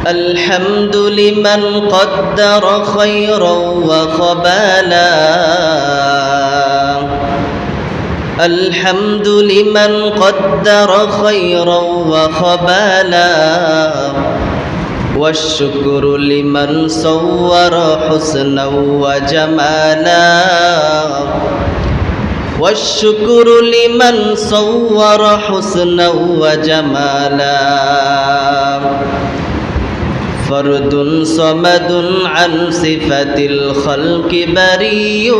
الحمد لمن قدر خيرا وخبالا الحمد لمن قدر خيرا وخبالا والشكر لمن صور حسنا وجمالا والشكر لمن صور حسنا وجمالا فرد صمد عن صفة الخلق بريء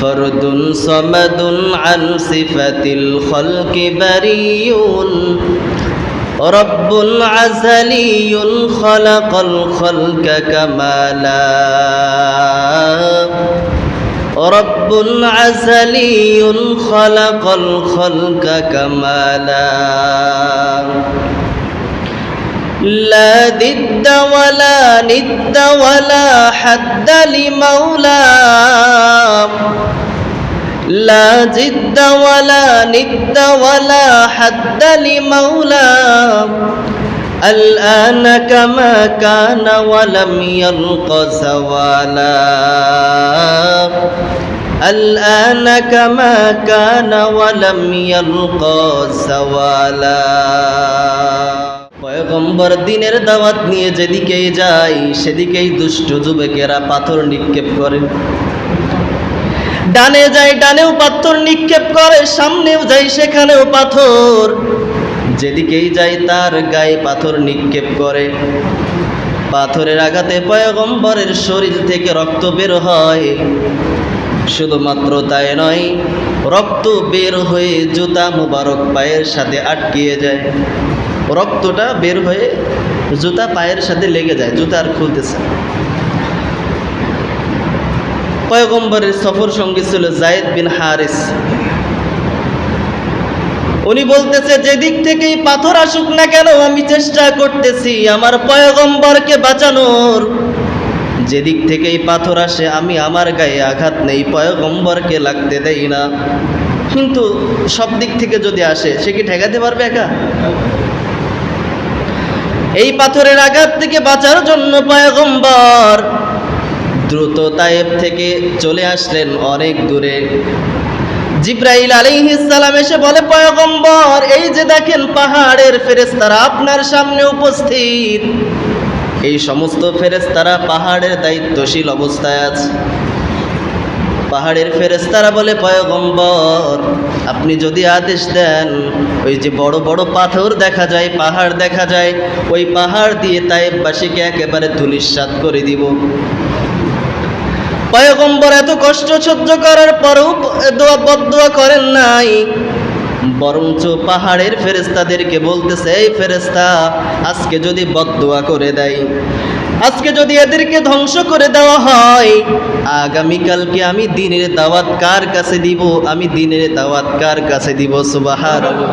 فرد صمد عن صفة الخلق بريء رب عزلي خلق الخلق كمالا رب عزلي خلق الخلق كمالا لا ضد ولا ند ولا حد لمولاه لا ضد ولا ند ولا حد لمولاه الآن كما كان ولم يلق زوالا الآن كما كان ولم يلق زوالا পয়গম্বর দিনের দাওয়াত নিয়ে যেদিকেই যায় সেদিকেই দুষ্ট যুবকেরা পাথর নিক্ষেপ করে, ডানে যায় ডানেও পাথর নিক্ষেপ করে, সামনেও যায় সেখানেও পাথর, যেদিকেই যায় তার গায়ে পাথর নিক্ষেপ করে। পাথরের আঘাতে পয়গম্বরের শরীর থেকে রক্ত বের হয়। শুধুমাত্র তাই নয়, রক্ত বের হয়ে জুতা মুবারক পায়ের সাথে আটকিয়ে যায়। রক্তটা বের হয়ে জুতা পায়ের সাথে লেগে যায়, জুতা আর খুলতেছে। পয়গম্বরের সফর সঙ্গী ছিল যায়েদ বিন হারিস। উনি বলতেছে, যেদিক থেকেই পাথর আসুক না কেন আমি চেষ্টা করতেছি আমার পয়গম্বরকে বাঁচানোর। যেদিক থেকেই পাথর আসে আমি আমার গায়ে আঘাত নেই, পয়গম্বরকে লাগতে দেই না। কিন্তু সব দিক থেকে যদি আসে সে কি ঠেকাতে পারবে একা? এই পাথরের আঘাত থেকে বাঁচার জন্য পয়গম্বর দ্রুত তায়েফ থেকে চলে আসলেন অনেক দূরে। জিবরাইল আলাইহিস সালাম এসে বলে, পয়গম্বর এই যে দেখেন পাহাড়ের ফেরেশতারা আপনার সামনে উপস্থিত। এই সমস্ত ফেরেশতারা পাহাড়ের দায়িত্বশীল অবস্থায় আছে। পাহাড়ের ফেরেশতারা বলে, পয়গম্বর আপনি যদি আদেশ দেন ওই যে বড় বড় পাথর দেখা যায়, পাহাড় দেখা যায়, ওই পাহাড় দিয়ে তায়েফবাসীকে একেবারে ধূলিসাৎ করে দিব। পয়গম্বর এত কষ্ট সহ্য করার পরেও বদদুয়া করেন নাই, বরঞ্চ পাহাড়ের ফেরেশতাদেরকে বলতেছে, এই ফেরেশতা আজকে যদি বদদুয়া করে দেয়, আজকে যদি এদেরকে ধ্বংস করে দেওয়া হয়, আগামীকালকে আমি দ্বীনের দাওয়াত কার কাছে দিব? আমি দ্বীনের দাওয়াত কার কাছে দিব? সুবহানাল্লাহ।